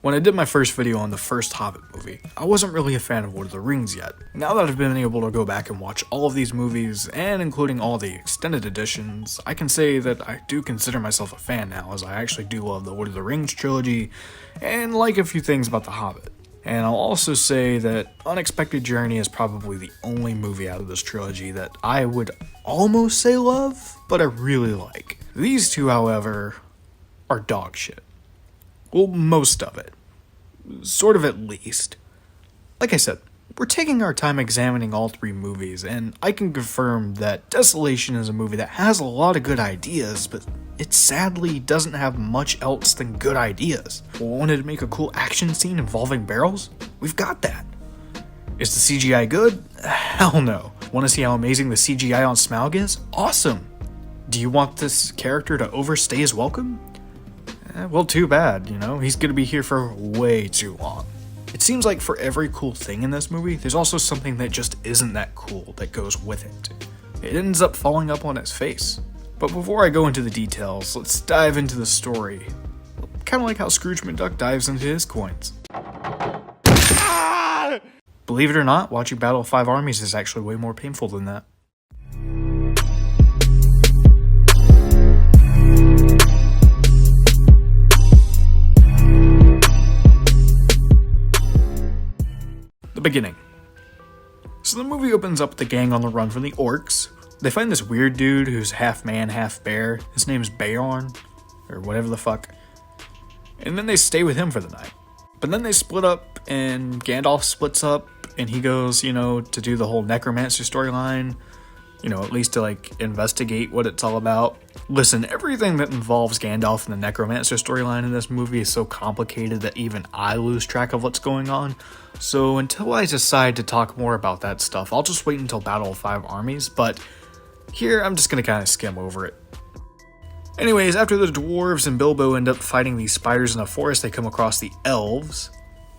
When I did my first video on the first Hobbit movie, I wasn't really a fan of Lord of the Rings yet. Now that I've been able to go back and watch all of these movies, and including all the extended editions, I can say that I do consider myself a fan now, as I actually do love the Lord of the Rings trilogy, and like a few things about the Hobbit. And I'll also say that Unexpected Journey is probably the only movie out of this trilogy that I would almost say love, but I really like. These two, however, are dog shit. Well, most of it. Sort of, at least. Like I said, we're taking our time examining all three movies, and I can confirm that Desolation is a movie that has a lot of good ideas, but it sadly doesn't have much else than good ideas. Wanted to make a cool action scene involving barrels? We've got that. Is the CGI good? Hell no. Want to see how amazing the CGI on Smaug is? Awesome. Do you want this character to overstay his welcome? Well, too bad, he's gonna be here for way too long. It seems like for every cool thing in this movie, there's also something that just isn't that cool that goes with it. It ends up falling up on its face. But before I go into the details, let's dive into the story. Kind of like how Scrooge McDuck dives into his coins. Believe it or not, watching Battle of Five Armies is actually way more painful than that. Beginning. So the movie opens up with the gang on the run from the orcs. They find this weird dude who's half man, half bear. His name's Beorn, or whatever the fuck. And then they stay with him for the night. But then they split up, and Gandalf splits up, and he goes, to do the whole necromancer storyline. At least to, investigate what it's all about. Listen, everything that involves Gandalf and the necromancer storyline in this movie is so complicated that even I lose track of what's going on. So until I decide to talk more about that stuff, I'll just wait until Battle of Five Armies, but here I'm just gonna kind of skim over it. Anyways, after the dwarves and Bilbo end up fighting these spiders in a forest, they come across the elves.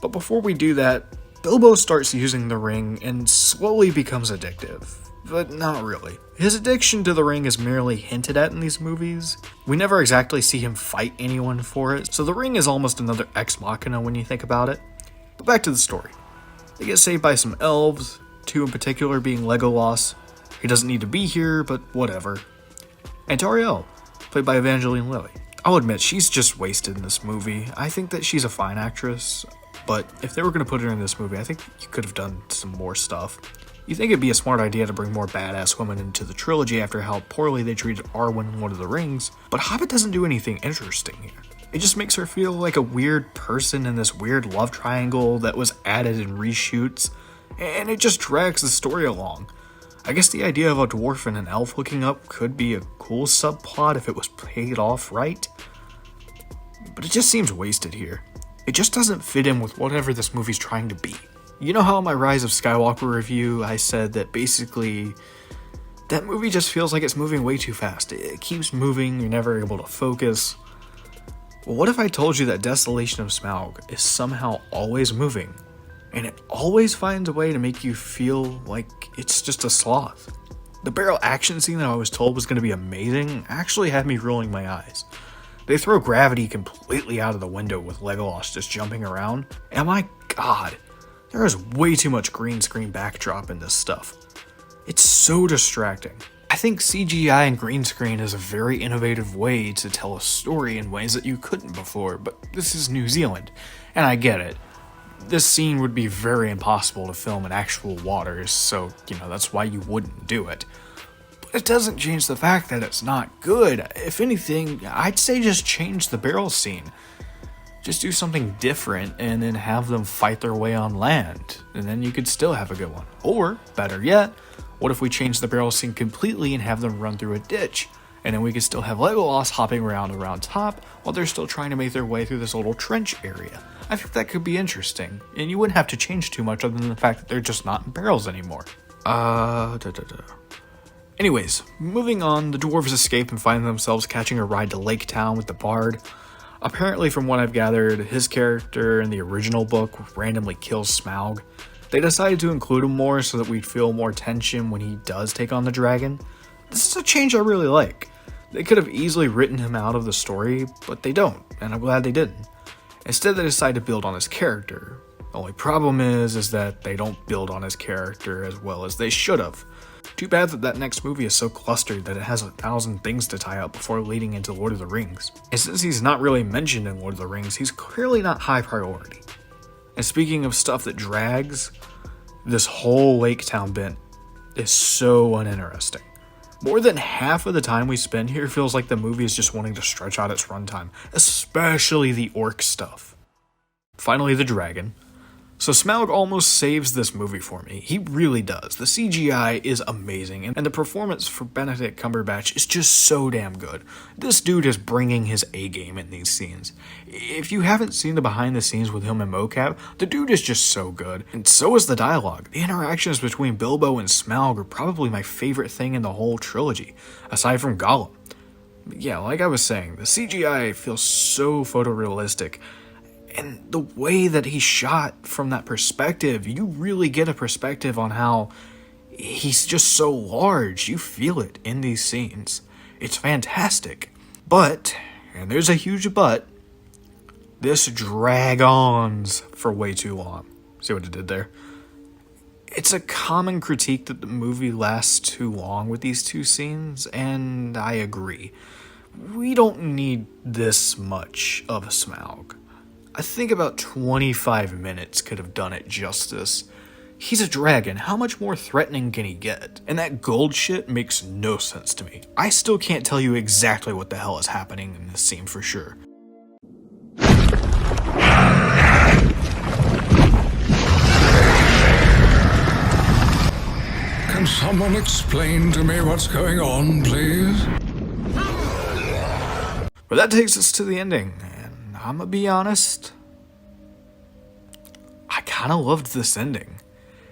But before we do that, Bilbo starts using the ring and slowly becomes addictive. But not really. His addiction to the ring is merely hinted at in these movies. We never exactly see him fight anyone for it, so the ring is almost another ex machina when you think about it. But back to the story. They get saved by some elves, two in particular being Legolas. He doesn't need to be here, but whatever. And Tauriel, played by Evangeline Lilly. I'll admit, she's just wasted in this movie. I think that she's a fine actress, but if they were going to put her in this movie, I think you could have done some more stuff. You think it'd be a smart idea to bring more badass women into the trilogy after how poorly they treated Arwen in Lord of the Rings, but Hobbit doesn't do anything interesting here. It just makes her feel like a weird person in this weird love triangle that was added in reshoots, and it just drags the story along. I guess the idea of a dwarf and an elf hooking up could be a cool subplot if it was paid off right, but it just seems wasted here. It just doesn't fit in with whatever this movie's trying to be. You know how in my Rise of Skywalker review I said that basically that movie just feels like it's moving way too fast. It keeps moving, you're never able to focus. Well, what if I told you that Desolation of Smaug is somehow always moving, and it always finds a way to make you feel like it's just a sloth? The barrel action scene that I was told was going to be amazing actually had me rolling my eyes. They throw gravity completely out of the window with Legolas just jumping around, and my god, there is way too much green screen backdrop in this stuff. It's so distracting. I think CGI and green screen is a very innovative way to tell a story in ways that you couldn't before, but this is New Zealand, and I get it. This scene would be very impossible to film in actual waters, so, that's why you wouldn't do it. But it doesn't change the fact that it's not good. If anything, I'd say just change the barrel scene. Just do something different and then have them fight their way on land, and then you could still have a good one. Or, better yet, what if we change the barrel scene completely and have them run through a ditch, and then we could still have Legolas hopping around top while they're still trying to make their way through this little trench area. I think that could be interesting, and you wouldn't have to change too much other than the fact that they're just not in barrels anymore. Anyways, moving on, the dwarves escape and find themselves catching a ride to Lake Town with the bard. Apparently, from what I've gathered, his character in the original book randomly kills Smaug. They decided to include him more so that we'd feel more tension when he does take on the dragon. This is a change I really like. They could have easily written him out of the story, but they don't, and I'm glad they didn't. Instead, they decide to build on his character. The only problem is that they don't build on his character as well as they should have. Too bad that next movie is so clustered that it has 1,000 things to tie up before leading into Lord of the Rings. And since he's not really mentioned in Lord of the Rings, he's clearly not high priority. And speaking of stuff that drags, this whole Lake Town bit is so uninteresting. More than half of the time we spend here feels like the movie is just wanting to stretch out its runtime, especially the orc stuff. Finally, the dragon. So Smaug almost saves this movie for me. He really does. The CGI is amazing, and the performance for Benedict Cumberbatch is just so damn good. This dude is bringing his A-game in these scenes. If you haven't seen the behind the scenes with him and mocap, the dude is just so good, and so is the dialogue. The interactions between Bilbo and Smaug are probably my favorite thing in the whole trilogy, aside from Gollum. Yeah, like I was saying, the CGI feels so photorealistic. And the way that he's shot from that perspective, you really get a perspective on how he's just so large. You feel it in these scenes. It's fantastic. But, and there's a huge but, this drag-ons for way too long. See what it did there? It's a common critique that the movie lasts too long with these two scenes, and I agree. We don't need this much of a Smaug. I think about 25 minutes could have done it justice. He's a dragon, how much more threatening can he get? And that gold shit makes no sense to me. I still can't tell you exactly what the hell is happening in this scene for sure. Can someone explain to me what's going on, please? But that takes us to the ending. I'm gonna be honest, I kinda loved this ending.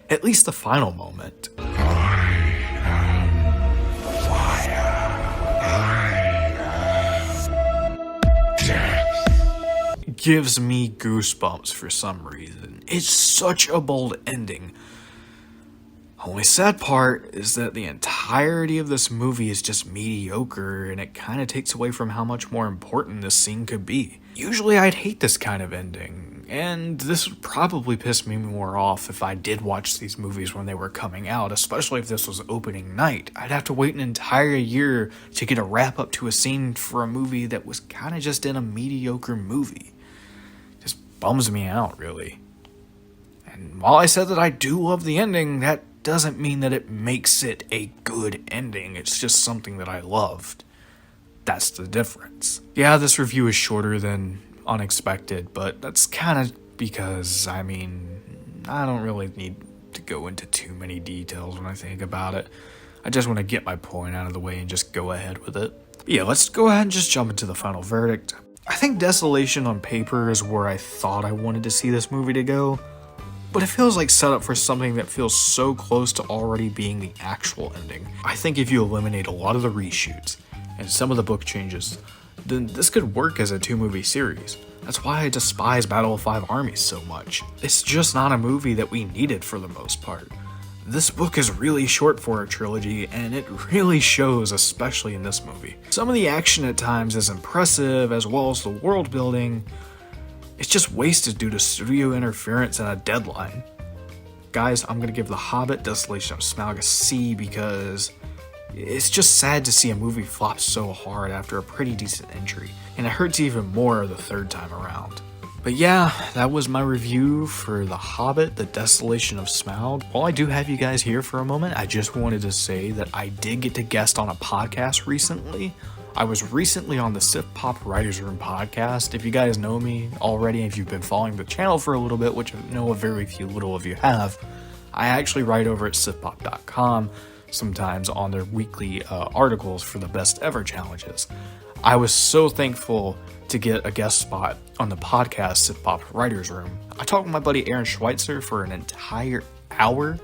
At least the final moment. I am fire. I am death. Gives me goosebumps for some reason. It's such a bold ending. Only sad part is that the entirety of this movie is just mediocre, and it kind of takes away from how much more important this scene could be. Usually I'd hate this kind of ending, and this would probably piss me more off if I did watch these movies when they were coming out, especially if this was opening night. I'd have to wait an entire year to get a wrap up to a scene for a movie that was kind of just in a mediocre movie. Just bums me out, really. And while I said that I do love the ending, that doesn't mean that it makes it a good ending. It's just something that I loved. That's the difference. Yeah, this review is shorter than unexpected, but that's kind of because, I don't really need to go into too many details when I think about it. I just want to get my point out of the way and just go ahead with it. But yeah, let's go ahead and just jump into the final verdict. I think Desolation on paper is where I thought I wanted to see this movie to go, but it feels like set up for something that feels so close to already being the actual ending. I think if you eliminate a lot of the reshoots and some of the book changes, then this could work as a 2-movie series. That's why I despise Battle of Five Armies so much. It's just not a movie that we needed for the most part. This book is really short for a trilogy, and it really shows, especially in this movie. Some of the action at times is impressive, as well as the world building. It's just wasted due to studio interference and a deadline. Guys, I'm gonna give The Hobbit Desolation of Smaug a C because it's just sad to see a movie flop so hard after a pretty decent entry, and it hurts even more the third time around. But yeah, that was my review for The Hobbit, The Desolation of Smaug. While I do have you guys here for a moment, I just wanted to say that I did get to guest on a podcast recently. I was recently on the Sith Pop Writers Room podcast. If you guys know me already, if you've been following the channel for a little bit, which I know a very few little of you have, I actually write over at sithpop.com sometimes on their weekly articles for the best ever challenges. I was so thankful to get a guest spot on the podcast Sith Pop Writers Room. I talked with my buddy Aaron Schweitzer for an entire hour.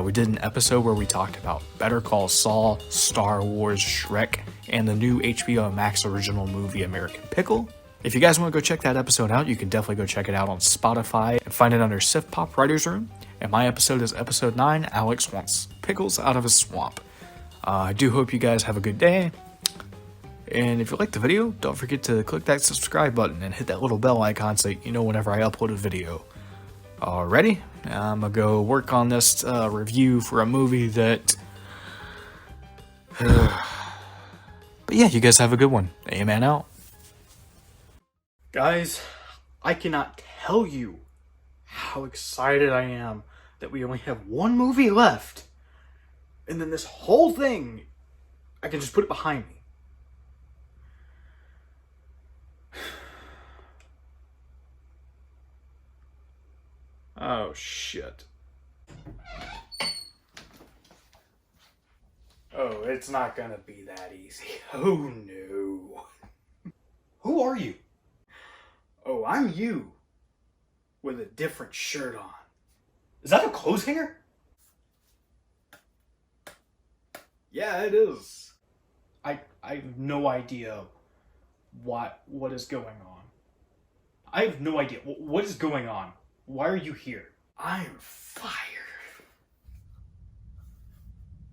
We did an episode where we talked about Better Call Saul, Star Wars, Shrek, and the new HBO Max original movie American Pickle. If you guys want to go check that episode out, you can definitely go check it out on Spotify and find it under Sith Pop Writers Room. And my episode is episode 9, Alex Wants Pickles Out of His Swamp. I do hope you guys have a good day. And if you liked the video, don't forget to click that subscribe button and hit that little bell icon so you know whenever I upload a video. Alrighty, I'm gonna go work on this review for a movie that... But yeah, you guys have a good one. Amen out. Guys, I cannot tell you how excited I am that we only have one movie left. And then this whole thing, I can just put it behind me. Oh, shit. Oh, it's not gonna be that easy. Oh, no. Who are you? Oh, I'm you. With a different shirt on. Is that a clothes hanger? Yeah, it is. I have no idea what is going on. I have no idea. What is going on? Why are you here? I am fire.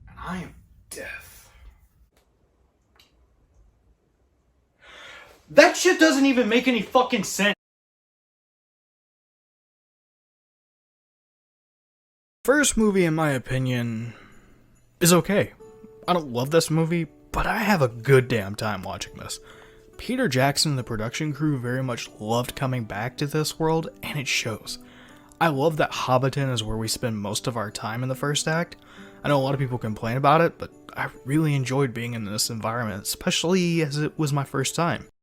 And I am death. That shit doesn't even make any fucking sense. First movie, in my opinion, is okay. I don't love this movie, but I have a good damn time watching this. Peter Jackson and the production crew very much loved coming back to this world, and it shows. I love that Hobbiton is where we spend most of our time in the first act. I know a lot of people complain about it, but I really enjoyed being in this environment, especially as it was my first time.